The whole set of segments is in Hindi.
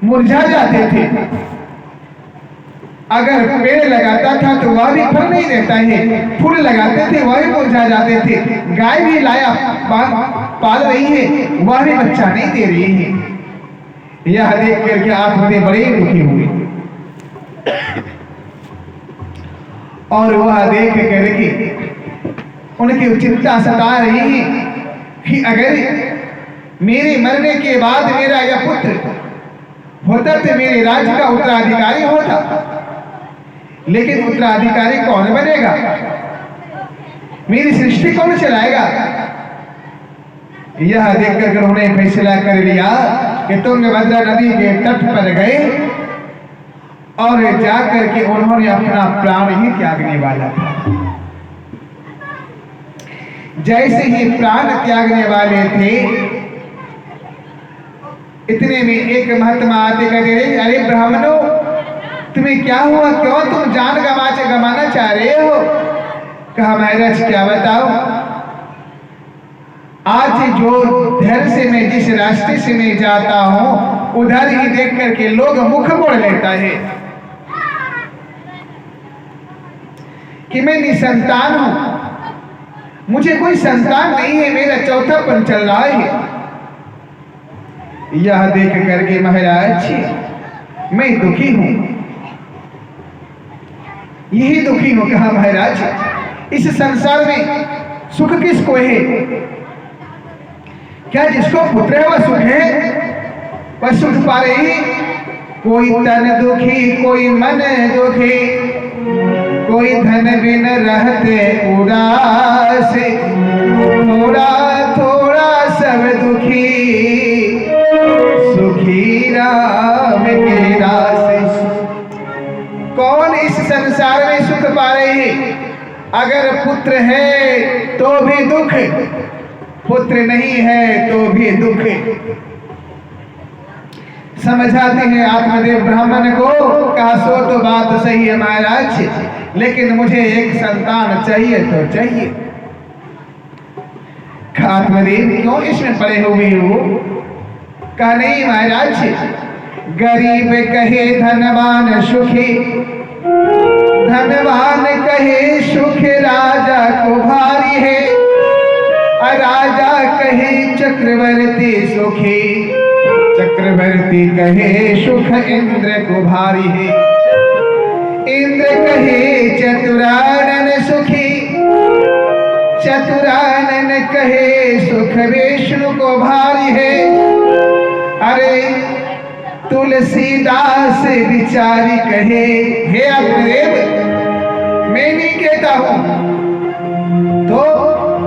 मुरझा जाते थे। अगर पेड़ लगाता था तो वह भी फल नहीं देता है, फूल लगाते थे वह भी मुरझा जाते थे, गाय भी लाया पाल रही है वह भी बच्चा नहीं दे रही है। यह देख करके आप बड़े दुखी हुए और वह देख करके उनकी चिंता सता रही है कि अगर मेरे मरने के बाद मेरा यह पुत्र होता तो मेरे राज्य का उत्तराधिकारी होता, लेकिन उत्तराधिकारी कौन बनेगा, मेरी सृष्टि कौन चलाएगा। यह देखकर उन्होंने फैसला कर लिया कि तुंगभद्रा नदी के तट पर गए और जाकर के उन्होंने अपना प्राण ही त्यागने वाला था। जैसे ही प्राण त्यागने वाले थे इतने में एक महात्मा आते कहते रहे, अरे ब्राह्मणों तुम्हें क्या हुआ, क्यों तुम जान गमाना चाह रहे हो। कहा महाराज क्या बताओ, आज जो घर से मैं जिस रास्ते से मैं जाता हूं उधर ही देख करके लोग मुख मोड़ लेता है कि मैं निसंतान हूं, मुझे कोई संतान नहीं है, मेरा चौथापन चल रहा है। यह देख करके महाराज मैं दुखी हूं, यही दुखी हूं। कहा महाराज इस संसार में सुख किसको है, क्या जिसको पुत्र है वह सुख है, वह सुख पा रहे हैं। कोई तन दुखी कोई मन दुखी, कोई धन बिन रहते उदास, थोड़ा थोड़ा सब दुखी, सुखी राम के दास। कौन इस संसार में सुख पा रहे हैं, अगर पुत्र है तो भी दुख, पुत्र नहीं है तो भी दुख। समझाते हैं आत्मदेव ब्राह्मण को। कहा सो तो बात सही है महाराज, लेकिन मुझे एक संतान चाहिए तो चाहिए। आत्मदेव क्यों इसमें पड़े हुए हो। कहा नहीं महाराज, गरीब कहे धनवान सुखी, धनवान कहे सुख राजा को भारी है, राजा कहे चक्रवर्ती सुखी, चक्रवर्ती कहे सुख इंद्र को भारी है, इंद्र कहे चतुरानन सुखी, चतुरानन कहे सुख विष्णु को भारी है। अरे तुलसीदास विचारी कहे, हे आत्मदेव मैं नहीं कहता हूं, तो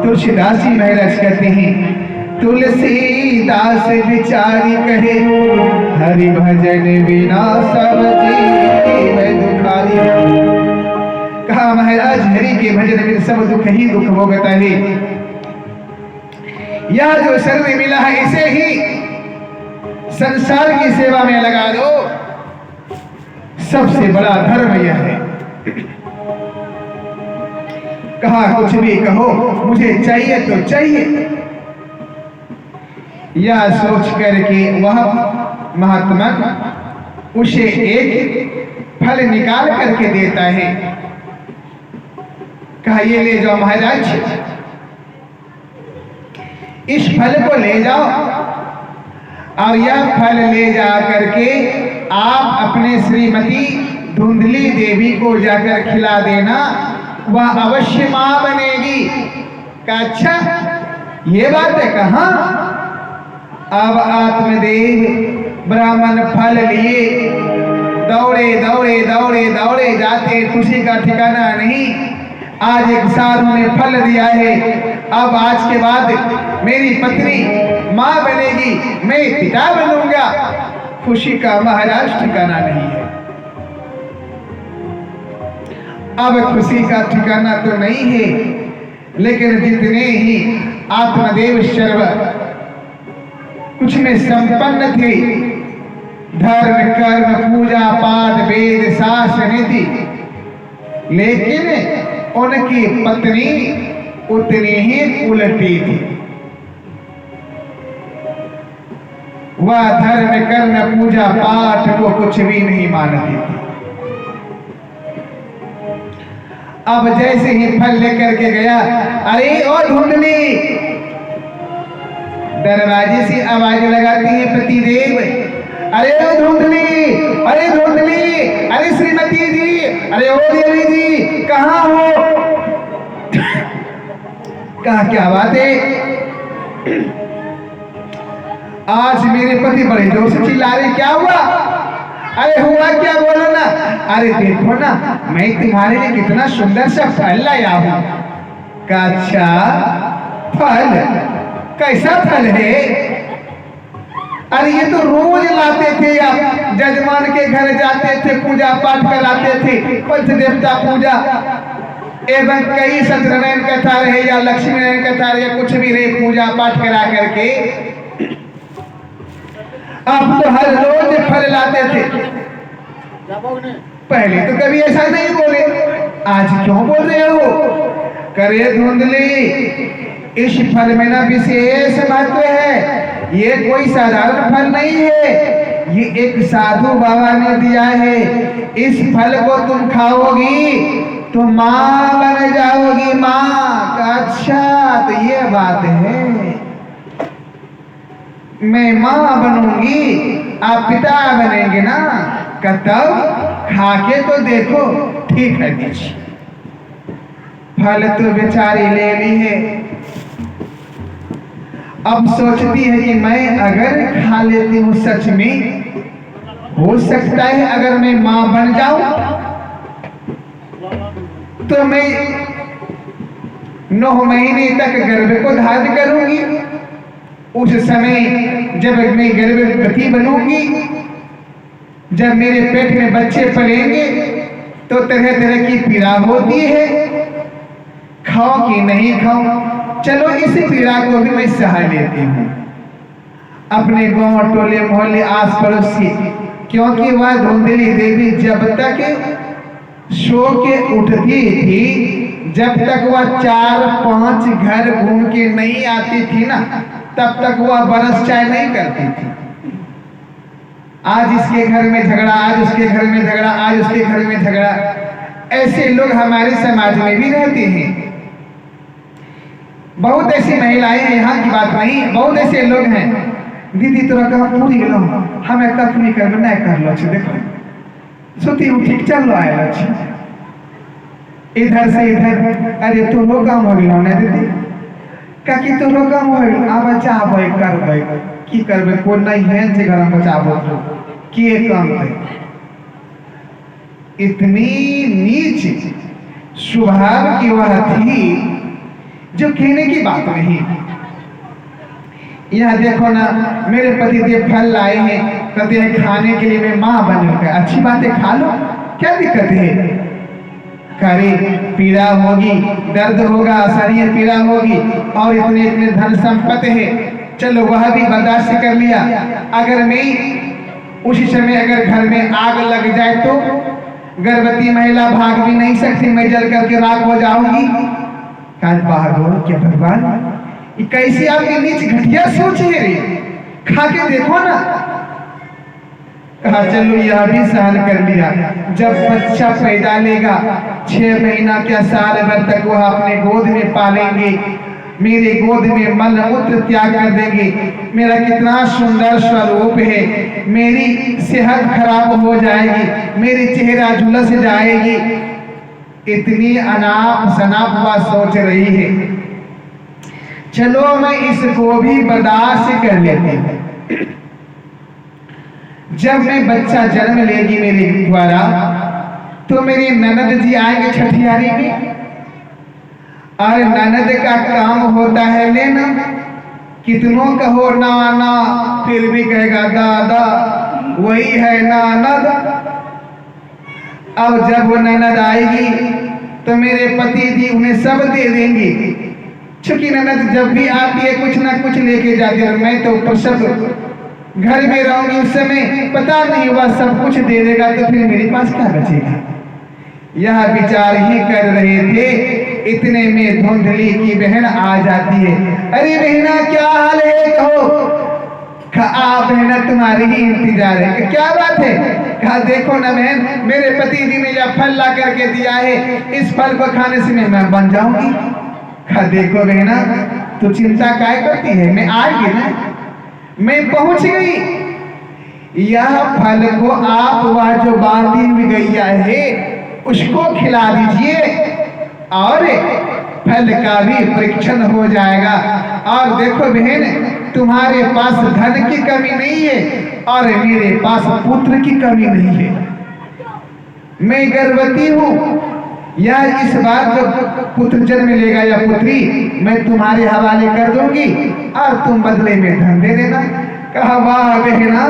तुलसीदास जी महाराज कहते हैं तुलसीदास विचारी कहे, हरि भजन बिना सब जीव दुखारी। कहा महाराज हरि के भजन में सब दुख ही दुख भोगता है। यह जो शरीर मिला है इसे ही संसार की सेवा में लगा दो, सबसे बड़ा धर्म यह है। कहा कुछ भी कहो मुझे चाहिए तो चाहिए। यह सोच करके वह महात्मा उसे एक फल निकाल करके देता है। कहा ये ले जाओ महाराज, इस फल को ले जाओ और यह फल ले जा करके आप अपने श्रीमती धुंधली देवी को जाकर खिला देना, वह अवश्य मां बनेगी। का अच्छा ये बात है। कहा अब आत्मदेव ब्राह्मण फल लिए दौड़े दौड़े दौड़े दौड़े जाते, खुशी का ठिकाना नहीं। आज एक साल उन्होंने फल दिया है, अब आज के बाद मेरी पत्नी मां बनेगी, मैं पिता बनूंगा। खुशी का महाराज ठिकाना नहीं है। अब खुशी का ठिकाना तो नहीं है, लेकिन जितने ही आत्मदेव सर्व कुछ में संपन्न थे, धर्म कर्म पूजा पाठ वेद शास्त्र नीति, लेकिन उनकी पत्नी उतनी ही उलटी थी। वह धर्म कर्म पूजा पाठ को कुछ भी नहीं मानती थी। अब जैसे ही फल लेकर के गया, अरे ओ धुंधली, दरवाजे से आवाज लगाती है पतिदेव, अरे ओ धुंधली, अरे धुंधली, अरे श्रीमती जी, अरे ओ देवी जी, कहाँ हो? कहा क्या बात है? आज मेरे पति बड़े जोर से चिल्ला रहे, क्या हुआ? अरे हुआ क्या, बोलो ना। अरे देखो ना, मैं तुम्हारे लिए कितना सुंदर सा फल लाया हूं। अच्छा फल? कैसा फल है? अरे ये तो रोज लाते थे, आप जजमान के घर जाते थे, पूजा पाठ कराते थे, पंच देवता पूजा एवं कई सत्यनारायण कथा रहे या लक्ष्मी नारायण कथा रहे या कुछ भी रहे, पूजा पाठ करा करके आप तो हर रोज फल लाते थे। पहले तो कभी ऐसा नहीं बोले, आज क्यों बोल रहे हो? करे धुंधली, इस फल में ना विशेष महत्व है, ये कोई साधारण फल नहीं है, ये एक साधु बाबा ने दिया है। इस फल को तुम खाओगी तो माँ बन जाओगी, माँ। अच्छा तो ये बात है, मैं माँ बनूंगी, आप पिता बनेंगे ना? तब खा के तो देखो। ठीक है दीजिए। फल तो बेचारी ले ली है, अब सोचती है कि मैं अगर खा लेती हूँ, सच में हो सकता है अगर मैं माँ बन जाऊं तो मैं 9 महीने तक गर्भ को धारण करूंगी। उस समय जब मैं गर्भवती बनूंगी, जब मेरे पेट में बच्चे पलेंगे तो तरह तरह की पीड़ा होती है, खाओ कि नहीं खाओ, चलो इस पीड़ा को भी मैं सह लेती हूँ। अपने गांव टोले मोहल्ले आस पड़ोस से, क्योंकि वह धुंधली देवी जब तक सो के उठती थी, जब तक वह 4-5 घर घूम के नहीं आती थी ना, तब तक वह बरस चाय नहीं करती थी। आज इसके घर में झगड़ा, आज उसके घर में झगड़ा, आज उसके घर में झगड़ा। ऐसे लोग हमारे समाज में भी रहते हैं। बहुत ऐसी महिलाएं हैं, यहाँ की बात नहीं, बहुत ऐसे लोग हैं। दीदी तोरा कहा पूरी लो, हमें कख नहीं कर नहीं कर लो छे, देखो सुती ठीक चल लो आए अच्छे इधर से इधर। अरे तो लो काम हो गया ना दीदी, काकी तो लो काम हो गया, आ बच्चा आबे करबे की करबे, कोई नहीं है जे घर में बच्चा आबो तो किए काम है। इतनी नीच स्वभाव की वह थी जो कहने की बात नहीं। यह देखो ना, मेरे पति देव फल लाए हैं, कहते हैं खाने के लिए मैं माँ बनूंगा। अच्छी बात है, खा लो, क्या दिक्कत है? करे पीड़ा होगी, दर्द होगा, शरीर पीड़ा होगी, और इतने इतने धन संपत्ति है, चलो वह भी बर्दाश्त कर लिया। अगर मैं उसी समय अगर घर में आग लग जाए तो गर्भवती महिला भाग भी नहीं सकती, मैं जल करके राख हो जाऊंगी। काज बाहर हो क्या भगवान, कैसी आपकी नीच घटिया सोच है रे, खा के देखो ना। कहा चलो यह भी सहन कर लिया। जब बच्चा पैदा लेगा, 6 महीना क्या साल भर तक वह अपने गोद में पालेंगे, मेरे गोद में मल मूत्र त्याग कर देंगे। मेरा कितना सुंदर स्वरूप है, मेरी सेहत खराब हो जाएगी, मेरी चेहरा झुलस जाएगी। इतनी अनाप शनाप बात सोच रही है। चलो मैं इसको भी बर्दाश्त कर लेती हूँ। जब मैं बच्चा जन्म लेगी मेरे द्वारा, तो मेरी ननद जी आएंगे छठियारी में, और ननद का काम होता है लेना। कितनों कहो ना ना, फिर भी कहेगा दादा, वही है ननद। अब जब वो ननद आएगी तो मेरे पति जी उन्हें सब दे देंगे। चूंकि ननद जब भी आती है कुछ ना कुछ लेके जाती है, मैं तो ऊपर सब घर में रहूंगी, उस समय पता नहीं हुआ सब कुछ दे देगा, तो फिर मेरे पास क्या बचेगा। यह विचार ही कर रहे थे, इतने में धुंधली की बहन आ जाती है। अरे बहना क्या हाल है, कहो। कहा बहना तुम्हारी ही इंतजार है। क्या बात है? कहा देखो ना बहन, मेरे पति जी ने यह फल ला करके दिया है, इस फल को खाने से मैं बन जाऊंगी। कहा देखो बहना, तू चिंता काय करती है, मैं आ गई ना, मैं पहुंच गई। यह फल को आप वह जो बांधी हुई गैया है उसको खिला दीजिए और फल का भी परीक्षण हो जाएगा। और देखो बहन, तुम्हारे पास धन की कमी नहीं है और मेरे पास पुत्र की कमी नहीं है। मैं गर्भवती हूँ, या इस बार जो पुत्र जन्म लेगा या पुत्री, मैं तुम्हारे हवाले कर दूंगी और तुम बदले में धन दे देना। कहा वाह बहना,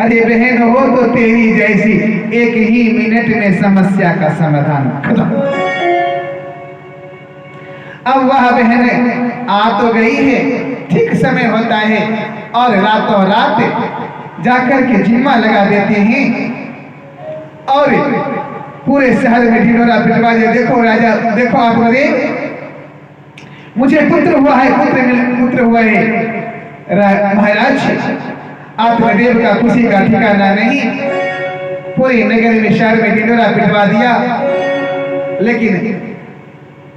अरे बहन हो तो तेरी जैसी, एक ही मिनट में समस्या का समाधान खत्म। अब वह बहन आ तो गई है, ठीक समय होता है और रातों रात जाकर के जिम्मा लगा देते हैं और पूरे शहर में ढिंढोरा पिटवा दिया। देखो राजा, देखो आत्मदेव, मुझे पुत्र हुआ है, पुत्र हुआ है। महाराज आत्मदेव का खुशी का ठिकाना नहीं, पूरे नगर में शहर में ढिंढोरा पिटवा दिया। लेकिन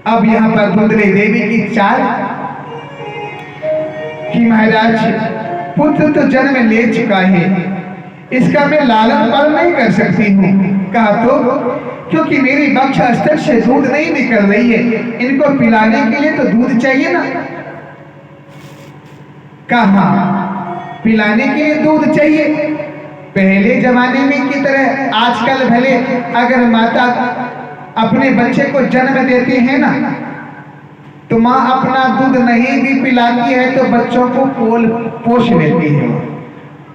अब यहाँ पर धुंधली देवी की चाल कि महाराज पुत्र तो जन्म ले चुका है, इसका मैं लालन पालन नहीं कर सकती हूँ। कहा तो क्योंकि मेरी बक्ष स्तर से दूध नहीं निकल रही है, इनको पिलाने के लिए तो दूध चाहिए ना। कहा पिलाने के लिए दूध चाहिए। पहले जमाने में की तरह आजकल भले अगर माता अपने बच्चे को जन्म देती है ना, तो माँ अपना दूध नहीं भी पिलाती है तो बच्चों को पोष लेती है,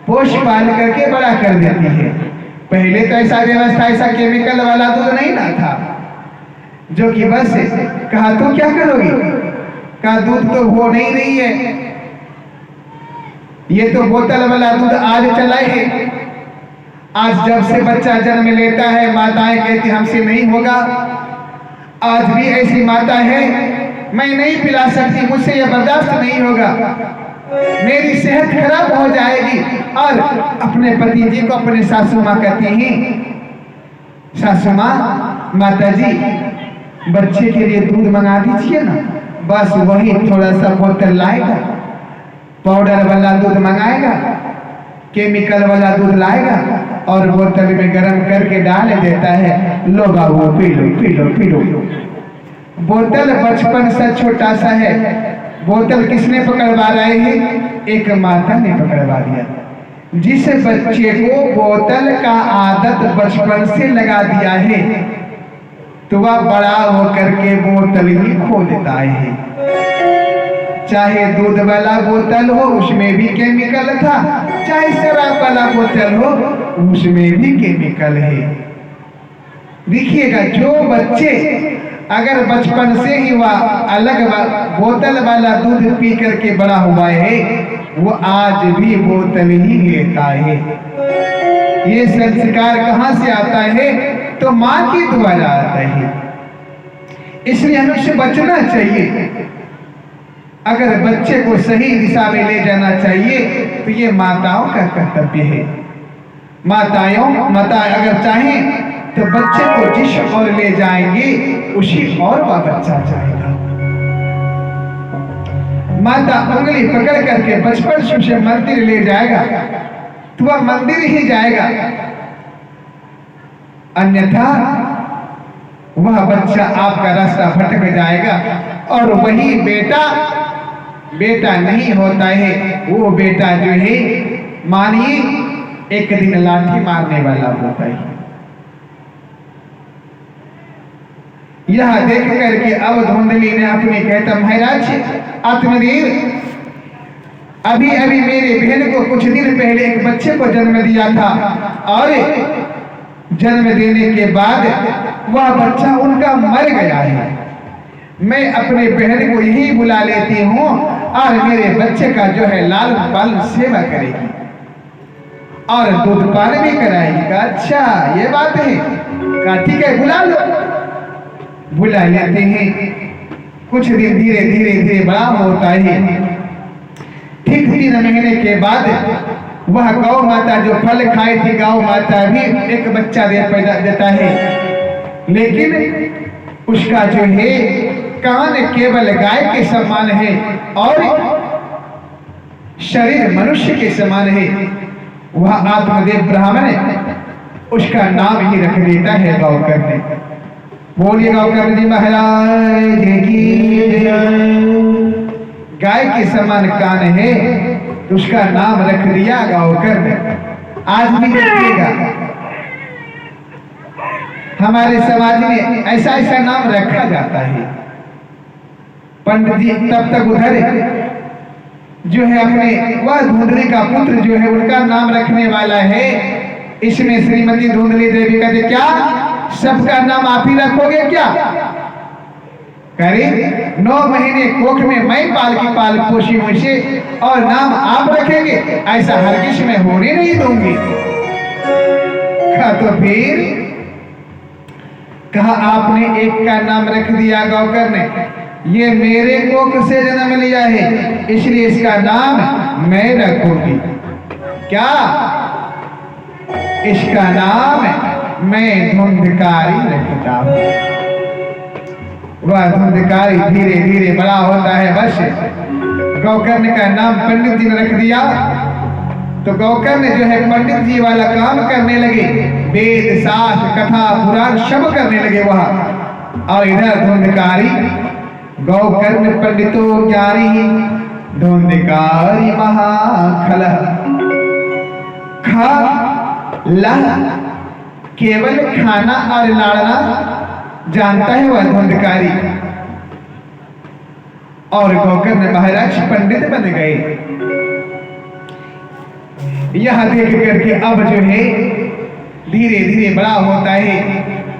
पोष पाल करके बड़ा कर देती है। पहले तो ऐसा व्यवस्था, ऐसा केमिकल वाला दूध नहीं ना था, जो कि बस कहा तो क्या करोगी, कहा दूध तो हो नहीं रही है, ये तो बोतल वाला दूध आज चला है। आज जब से बच्चा जन्म लेता है माताएं कहती हमसे नहीं होगा। आज भी ऐसी माता है, मैं नहीं पिला सकती, मुझसे यह बर्दाश्त नहीं होगा, मेरी सेहत खराब हो जाएगी। और अपने पति जी को अपने सासू माँ कहती हैं, सासू माँ, माता जी बच्चे के लिए दूध मंगा दीजिए ना। बस वही थोड़ा सा बोतल लाएगा, पाउडर वाला दूध मंगाएगा, केमिकल वाला दूध लाएगा और बोतल में गर्म करके डाल देता है, लो बाबू P low P low P low. बोतल बचपन से छोटा सा है, बोतल किसने पकड़वा रहे हैं? एक माता ने पकड़वा दिया। जिस बच्चे को बोतल का आदत बचपन से लगा दिया है तो वह बड़ा होकर के बोतल ही खो देता है। चाहे दूध वाला बोतल हो उसमें भी केमिकल था, चाहे शराब वाला बोतल हो उसमें भी केमिकल है। देखिएगा, जो बच्चे अगर बचपन से ही वह अलग बोतल वाला दूध पी करके बड़ा हुआ है, वो आज भी बोतल ही लेता है। ये संस्कार कहाँ से आता है? तो माँ के द्वारा आता है। इसलिए हमें उससे बचना चाहिए। अगर बच्चे को सही दिशा में ले जाना चाहिए तो ये माताओं का कर्तव्य है। माता अगर चाहें तो बच्चे को जिस ओर ले जाएंगे उसी और वह बच्चा जाएगा। माता उंगली पकड़ करके बचपन से उसे मंदिर ले जाएगा तो वह मंदिर ही जाएगा, अन्यथा वह बच्चा आपका रास्ता भटक जाएगा। और वही बेटा नहीं होता है, वो बेटा जो है मानिए एक दिन लाठी मारने वाला होता है। यह देख करके अब धुंधली ने अपने कहता, महाराज आत्मदेव, अभी अभी मेरे बहन को कुछ दिन पहले एक बच्चे को जन्म दिया था और जन्म देने के बाद वह बच्चा उनका मर गया है। मैं अपने बहन को यही बुला लेती हूँ और मेरे बच्चे का जो है लाल पालन सेवा करेगी और दूध पान भी कराएगी। अच्छा ये बात है, कहा ठीक है बुला लो। बुला लेते हैं। कुछ दिन धीरे धीरे बड़ा होता है। ठीक 3 महीने के बाद वह गौ माता जो फल खाई थी, गौ माता भी एक बच्चा देता है, लेकिन उसका जो है कान केवल गाय के समान है और शरीर मनुष्य के समान है। वह आत्मदेव ब्राह्मण उसका नाम ही रख देता है गौकर्ण। बोलिए गौकर्ण जी महाराज की जय। गाय के समान कान है तो उसका नाम रख दिया गौकर्ण। आज भी देखिएगा हमारे समाज में ऐसा ऐसा नाम रखा जाता है। पंडित जी तब तक उधर जो है अपने वह धुंधली का पुत्र जो है उनका नाम रखने वाला है। इसमें श्रीमती धुंधली देवी कहते क्या सबका नाम आप ही रखोगे क्या? करीब 9 महीने कोख में मैं पाल पोषी मुझे और नाम आप रखेंगे, ऐसा हरगिज में होने नहीं दूंगी। तो फिर कहा आपने एक का नाम रख दिया गौकर्ण, ये मेरे कोख से जन्म लिया है इसलिए इसका नाम मैं रखूंगी। क्या? इसका नाम मैं धुंधकारी रखता हूं। वह धुंधकारी धीरे धीरे बड़ा होता है। बस गौकर्ण का नाम पंडित जी ने रख दिया तो गौकर्ण जो है पंडित जी वाला काम करने लगे, वेद शास्त्र कथा पुराण सब करने लगे वह। और इधर धुंधकारी गौकर्ण पंडितो ज्ञानी धुंधकारी महाखल खा ला केवल खाना और लाड़ना जानता है वह धुंधकारी। और गौकर्ण महाराज पंडित बन गए। यह देख करके अब जो है धीरे धीरे बड़ा होता है।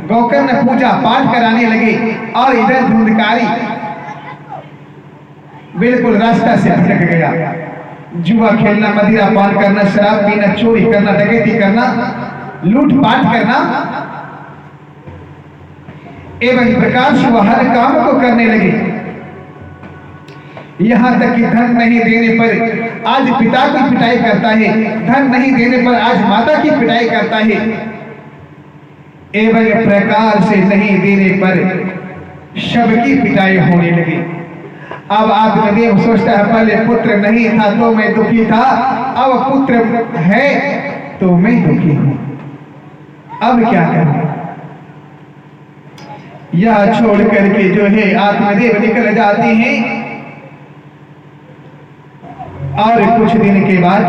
गौकर्ण पूजा पाठ कराने लगे और इधर धुंधकारी बिल्कुल रास्ता से भटक गया। जुआ खेलना, मदिरा पान करना, शराब पीना, चोरी करना, डकैती करना, लूटपाट करना एवं प्रकार से वह हर काम को करने लगे। यहां तक कि धन नहीं देने पर आज पिता की पिटाई करता है, धन नहीं देने पर आज माता की पिटाई करता है, एवं प्रकार से नहीं देने पर सबकी पिटाई होने लगी। अब आत्मदेव सोचता है पहले पुत्र नहीं था तो मैं दुखी था, अब पुत्र है तो मैं दुखी हूं, अब क्या करूं? यह छोड़ करके जो है आत्मदेव निकल जाते हैं। और कुछ दिन के बाद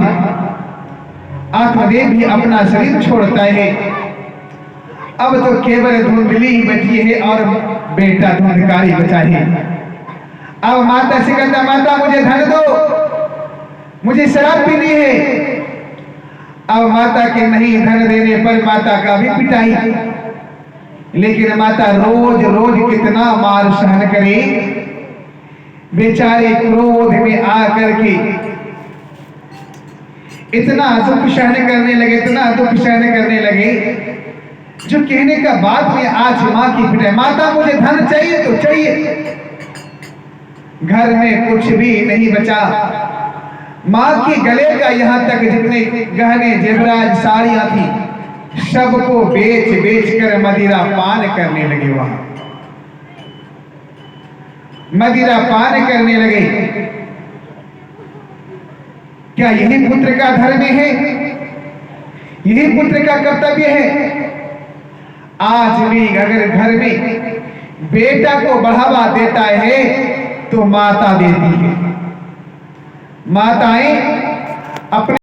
आत्मदेव भी अपना शरीर छोड़ता है। अब तो केवल धुंधली ही बची है और बेटा धुंधकारी बचा है। अब माता से कहता माता मुझे धन दो, मुझे शराब पीनी है। अब माता के नहीं धन देने पर माता का भी पिटाई। लेकिन माता रोज रोज कितना मार सहन करे, बेचारे क्रोध में आकर के इतना दुख सहन करने लगे, इतना दुख सहन करने लगे जो कहने का बात में आज मां की पिटाई। माता मुझे धन चाहिए तो चाहिए, घर में कुछ भी नहीं बचा। मां के गले का यहां तक जितने गहने जेवराज साड़ियां थी सबको बेच बेच कर मदिरा पान करने लगे। वहां मदिरा पान करने लगे। क्या यही पुत्र का धर्म है? यही पुत्र का कर्तव्य है? आज भी अगर घर में बेटा को बढ़ावा देता है तो माता देती है। माताएं अपने